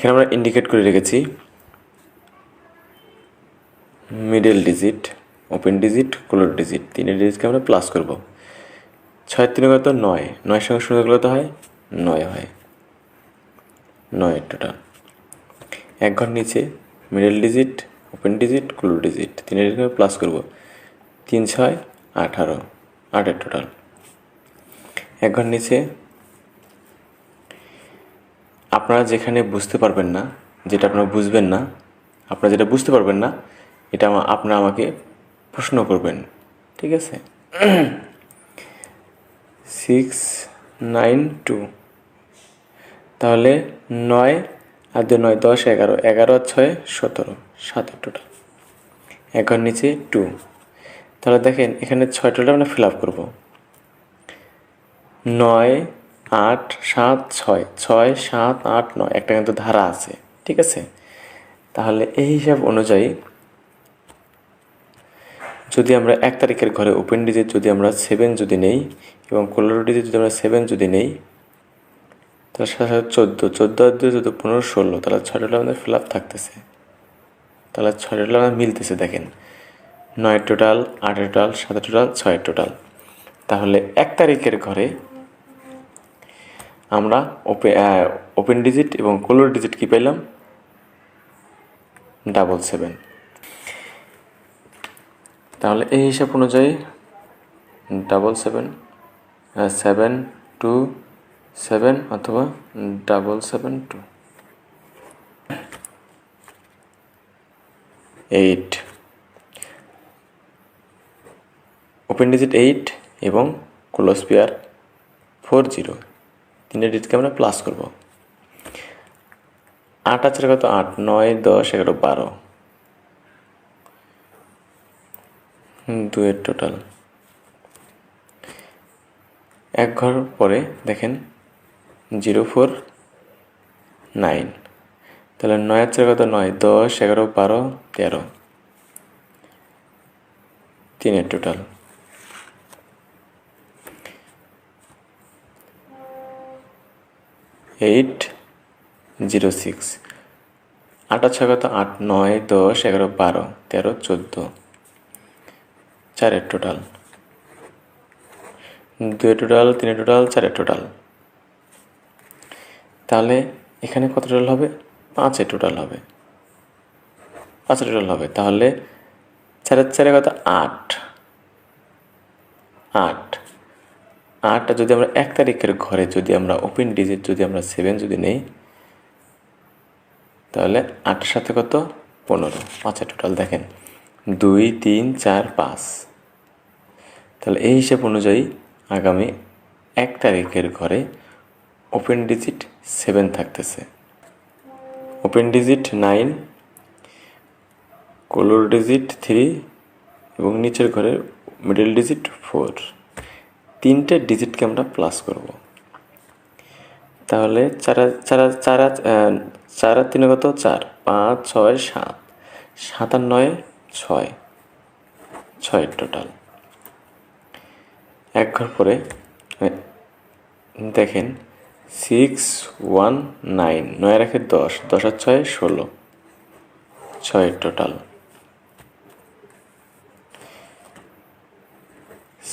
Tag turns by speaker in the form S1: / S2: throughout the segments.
S1: এখানে আমরা ইন্ডিকেট করে রেখেছি middle digit, open digit, close digit, তিনটে ডিজিটকে আমরা প্লাস করব। 6 3 কত 9, 9 সঙ্গে শূন্য কত হয় 9 হয়, 9 টোটাল। এক ঘর নিচে middle digit, open digit, close digit, তিনটে ডিজিটকে প্লাস করব। 3 6 18, 8 টোটাল। এক ঘর নিচে আপনারা যেখানে বুঝতে পারবেন না, যেটা আপনারা বুঝবেন না, আপনারা যেটা বুঝতে পারবেন না, এটা আপনারা আমাকে প্রশ্ন করবেন, ঠিক আছে? 6 9 2, তাহলে 9 আর 2 9 10 11, 11 আর 6 17, 7 টোটাল। এক ঘর নিচে 2, তাহলে দেখেন এখানে 6 টোটাল আমরা ফিল আপ করবো। 9 8 7 6, 6 7 8 9, একটা কিন্তু ধারা আছে, ঠিক আছে? তাহলে এই হিসাব অনুযায়ী যদি আমরা 1 তারিখের ঘরে ওপেন ডিজিট যদি আমরা 7 যদি নেই এবং ক্লোজ ডিজিট যদি আমরা 7 যদি নেই, তাহলে সাথে সাথে 14, 14 আর 2 14 15 16, তাহলে 6 টোটাল আমাদের ফিল আপ থাকতেছে। তাহলে 6 টোটাল আমাদের মিলতেছে, দেখেন 9 টোটাল, 8 টোটাল, 7 টোটাল, 6 টোটাল। তাহলে 1 তারিখের ঘরে আমরা ওপেন ডিজিট এবং ক্লোজ ডিজিট কি পেলাম? 777। তাহলে এই হিসাব অনুযায়ী 777, 7 2 7 অথবা 772 8, ওপেন ডিজিট 8 এবং ক্লোজ পেয়ার 40, তিনটে ডিজিটকে আমরা প্লাস করব। 8 আছে কত 8, 9 10 11 12, 2 এর টোটাল। এক ঘর পরে দেখেন 0 4 9, তাহলে 9 আছে কত 9 10 11 12 13, 3 এর টোটাল। 8 0 6, 8 আছে কত 8 9 10 11 12 13 14, 4 এর টোটাল। 2 এর টোটাল, 3 এর টোটাল, 4 এর টোটাল। তাহলে এখানে কত টোটাল হবে? 5 এর টোটাল হবে, 5 এর টোটাল হবে। তাহলে 4 এর 4 কত 8, 8 8টা যদি আমরা 1 তারিখের ঘরে যদি আমরা ওপেন ডিজিট যদি আমরা 7 যদি নেই, তাহলে 8 সাথে কত 15, 5 এর টোটাল। দেখেন 2 3 4 5। তাহলে এই হিসাব অনুযায়ী আগামী 1 তারিখের ঘরে ওপেন ডিজিট 7 থাকতেছে, ওপেন ডিজিট 9, ক্লোজ ডিজিট 3 এবং নিচের ঘরে মিডল ডিজিট 4, তিনটে ডিজিটকে আমরা প্লাস করব। তাহলে 4 আর 3 কত 4, 5 6 7, 7 আর 9 6, 6 টোটাল। এক ঘর পরে দেখেন 6 1 9, 9 রাখে 10, 10 আর 6 16, 6 টোটাল।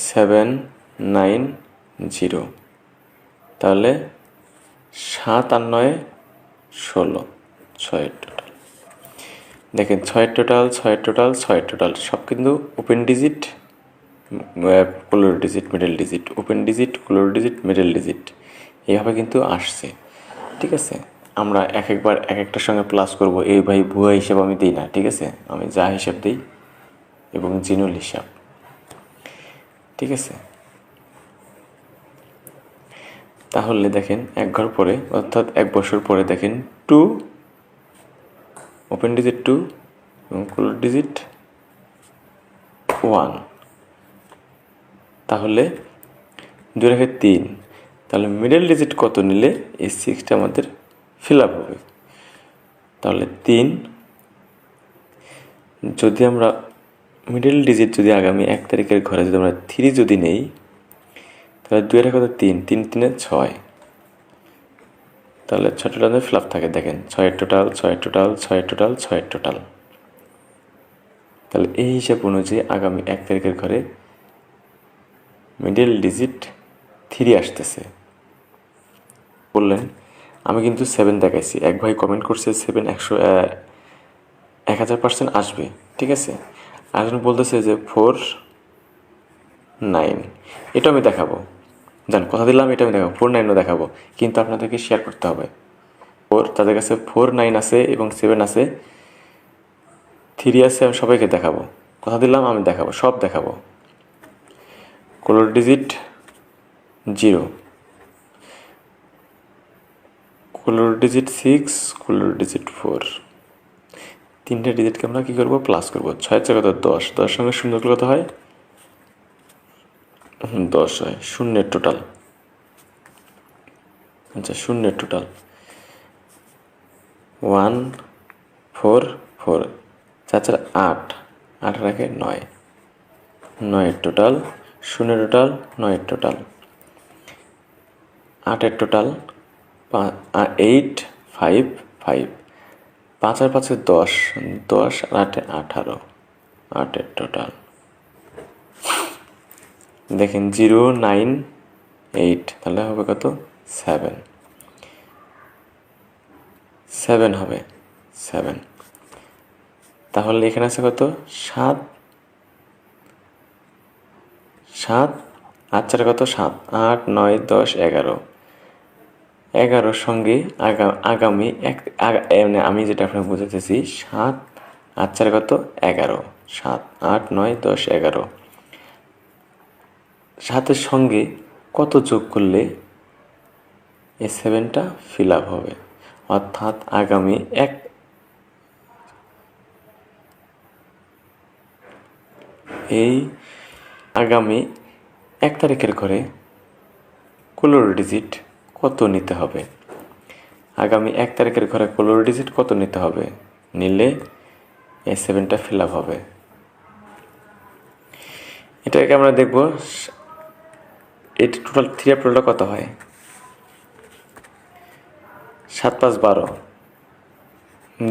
S1: 7 9 0, তাহলে 7 আর 9 16, 6 টোটাল। দেখেন 6 টোটাল, 6 টোটাল, 6 টোটাল, সব কিন্তু open digit, close digit, middle digit, open digit, close digit, middle digit, এইভাবে কিন্তু আসছে, ঠিক আছে? আমরা একবার এক একটার সঙ্গে প্লাস করব, এই ভাই ভুয়া হিসাব আমি দিই না, ঠিক আছে? আমি যা হিসাব দিই এবং জিনুল হিসাব, ঠিক আছে? তাহলে দেখেন এক ঘর পরে অর্থাৎ 1 বছর পরে দেখেন 2, ওপেন ডিজিট 2 এবং ক্লোজ ডিজিট 1, তাহলে 2 রেখে 3, তাহলে মিডল ডিজিট কত নিলে এই 6টা আমাদের ফিল আপ হবে? তাহলে 3, যদি আমরা মিডল ডিজিট যদি আগামী 1 তারিখের ঘরে যদি আমরা 3 যদি নেই, তাহলে 2 রেখে কত 3, 3 3 6, তাহলে 6 টোটালে ফ্লাপ থাকে, দেখেন 6 টোটাল 6 টোটাল 6 টোটাল 6 টোটাল। তাহলে এই হিসাব অনুযায়ী আগামী 1 তারিখের ঘরে মিডল ডিজিট 3 আসতেছে। বললেন আমি কিন্তু 7 দেখাইছি, এক ভাই কমেন্ট করছে 7 1000% আসবে, ঠিক আছে। আরেকজন বলতেছে যে 4 9, এটা আমি দেখাবো, জান কথা দিলাম, এটা আমি দেখাবো, 4 9ও দেখাবো, কিন্তু আপনাদেরকে শেয়ার করতে হবে। তাদের কাছে 4 9 আছে এবং 7 আছে, 3 আছে, আমি সবাইকে দেখাবো, কথা দিলাম আমি দেখাবো, সব দেখাবো। কোলর ডিজিট 0, কোলর ডিজিট 6, কোলর ডিজিট 4, 3টে ডিজিটকে আমরা কী করবো, প্লাস করবো। 6 4 কত 10, 10 সঙ্গে শূন্য কত হয়, 10 হয়। শূন্যের টোটাল, আচ্ছা শূন্যের টোটাল 1 4 4, 4 4 8, 8 রাখে 9, 9 টোটাল, শূন্যের টোটাল 9 টোটাল, 8 টোটাল 8 5 5, 5 আর 5 10, 10 আর 8 18, 8 টোটাল। দেখেন 0 9 8, তাহলে হবে কত 7, 7 হবে 7। তাহলে এখানে আছে কত 7, 7 8 4 কত 7, 8 9 10 11, 11 সঙ্গে আগামী মানে আমি যেটা আপনাকে বোঝাতেছি 7 8 4 কত 11, 7 8 9 10 11, 7-এর সঙ্গে কত যোগ করলে এই 7টা ফিল আপ হবে, অর্থাৎ আগামী এক তারিখের ঘরে কোলর ডিজিট কত নিতে হবে, আগামী 1 তারিখের ঘরে কোলর ডিজিট কত নিতে হবে, নিলে এই 7টা ফিল আপ হবে। এটাকে আমরা দেখব এটা টোটাল 3 টোটালটা কত হয়, 7 5 12,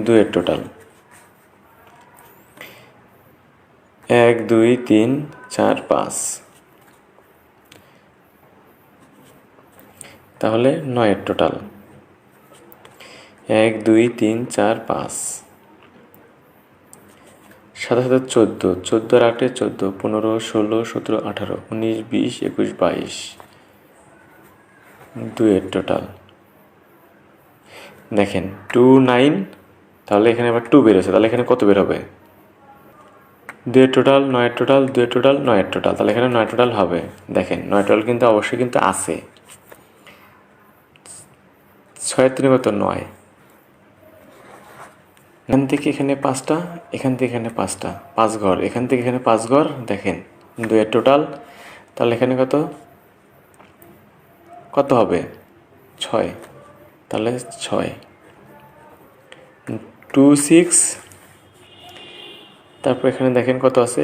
S1: 2 এর টোটাল 1 2 3 4 5, তাহলে 9 এর টোটাল 1 2 3 4 5, 7 7 14, 14 আর 8 14, 15 16 17 18 19 20 21 22, 2 এর টোটাল। দেখেন 2 9, তাহলে এখানে আবার 2 বেরোছে, তাহলে এখানে কত বের হবে, 2 এর টোটাল 9 এর টোটাল, 2 এর টোটাল 9 এর টোটাল, তাহলে এখানে 9 টোটাল হবে। দেখেন 9 টোটাল কিন্তু অবশ্যই কিন্তু আছে, 6 3 কত 9, এখান থেকে এখানে 5টা, এখান থেকে এখানে 5টা, 5 ঘর, এখান থেকে এখানে 5 ঘর, দেখেন 2 এর টোটাল, তাহলে এখানে কত হবে 6, তাহলে 6 2 6, তারপর এখানে দেখেন কত আছে,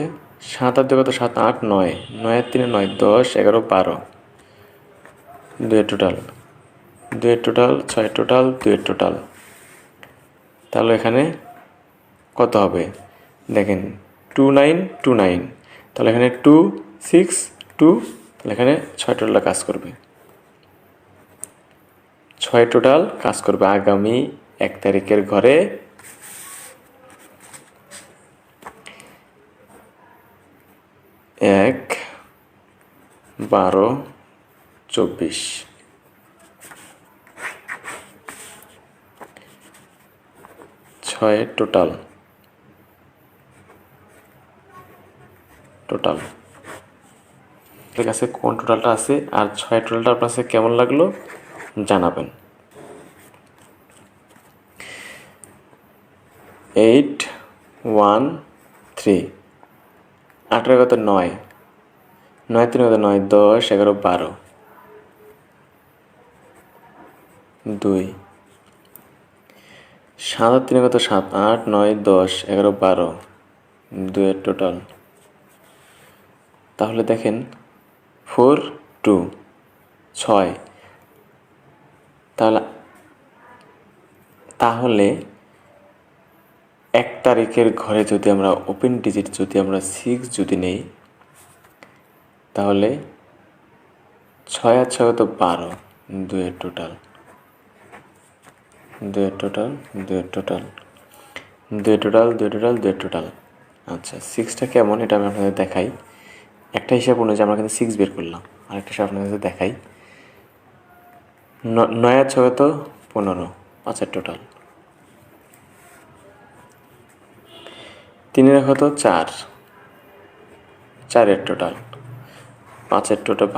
S1: 7 আর 2 কত 7 8 9, 9 আর 3 9 10 11 12, 2 এর টোটাল 2 এর টোটাল 6 এর টোটাল 2 এর টোটাল, তাহলে এখানে কত হবে, দেখেন 2 9 2 9, তাহলে এখানে 2 6 2, তাহলে এখানে 6 টোটাল কাজ করবে, 6 টোটাল কাজ করবে আগামী 1 তারিখের ঘরে। 1 12 24, 6 টোটাল ঠিক আছে, কোন টোটালটা আছে আর 6 টোটালটা আপনার কাছে কেমন লাগলো জানাবেন। 8 1 3, 8 কত 9, 9 3 কত 9 10 11 12, 2 7 3 কত 7 8 9 10 11 12, 2 এর টোটাল, তাহলে দেখেন 4 2 6, তাহলে তাহলে 1 তারিখের ঘরে যদি আমরা ওপেন ডিজিট যদি আমরা 6 যদি নেই, তাহলে 6 আর 6 তো 12, 2-এর টোটাল, 2-এর টোটাল, 2-এর টোটাল, 2-এর টোটাল, 2-এর টোটাল, 2-এর টোটাল। আচ্ছা, 6টা কেমন এটা আমি আপনাদের দেখাই। একটা হিসাব অনুযায়ী আমরা কিন্তু 6 বের করলাম, আরেকটা হিসাব আপনাদের দেখাই। 9 আর 6 তো 15, 5-এর টোটাল। 3-এর কত 4, 4-এর টোটাল, 5-এর টোটাল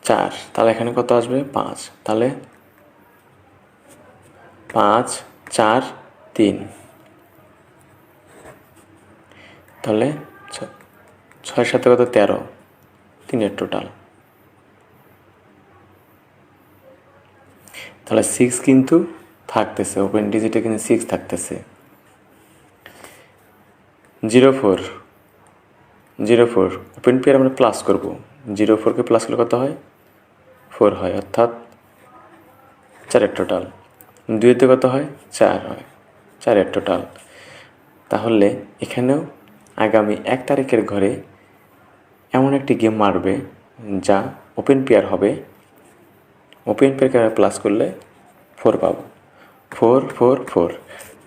S1: 4, তাহলে এখানে কত আসবে 5, তাহলে 5, 4, 3, তাহলে 6-এর সাথে কত 13, 3-এর টোটাল। তাহলে 6 কিন্তু থাকতেছে, ওপেন ডিজিটে কিন্তু 6 থাকতেছে। 04, 04 ওপেন পেয়ার আমরা প্লাস করব। 04কে প্লাস করলে কত হয় 4 হয়, অর্থাৎ 4-এর টোটাল। 2-তে কত হয় 4 হয়, 4-এর টোটাল। তাহলে এখানেও আগামী 1 তারিখের ঘরে এমন একটি গেম মারবে যা ওপেন পেয়ার হবে। ওপেন পেয়ারকে আমরা প্লাস করলে 4 পাবো, 4, 4, 4।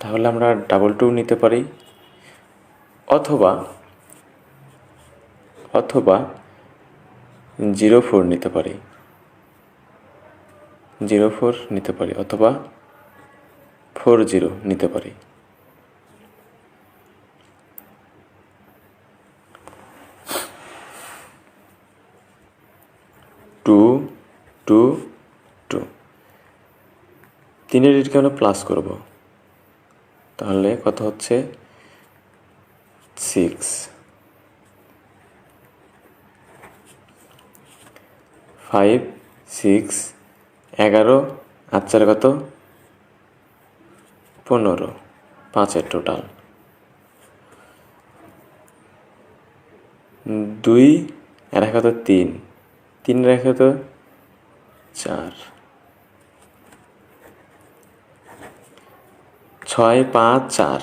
S1: তাহলে আমরা 2 নিতে পারি, অথবা 04 নিতে পারি, 04 নিতে পারি, অথবা 40 নিতে পারি। টু, 3-এর ডিজিটকে আমরা প্লাস করব, তাহলে কত হচ্ছে 6, 5, 6, 11, আর 4 কত 15, 5-এর টোটাল। 2 আর কত 3, 3 আর কত 4, 6, 5, 4,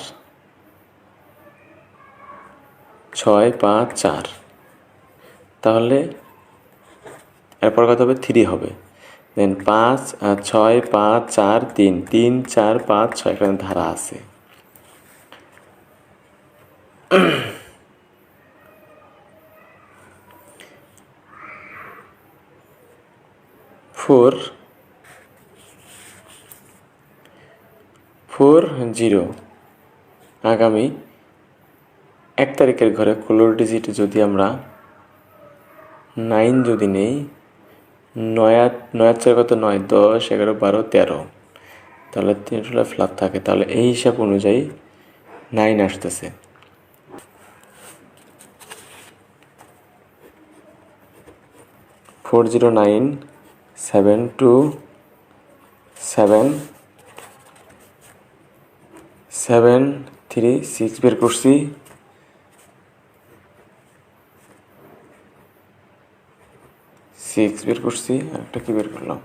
S1: 6, 5, 4, তাহলে এরপর কত হবে 3 হবে, দেন 5, 6, 5, 4, 3, 3, 4, 5, 6 এখানে ধারা আছে। 4, 0 আগামী 1 তারিখের ঘরে ষোলোর ডিজিট যদি আমরা 9 যদি নেই, 9 আর 4 কত 9, 10, 11, 12, 13, তাহলে 3টা ফ্ল্যাগ থাকে, তাহলে এই হিসাব অনুযায়ী 9 আসতেছে। 409, 72736 বের করছি, 6 বের করছি, একটা কি বের করলাম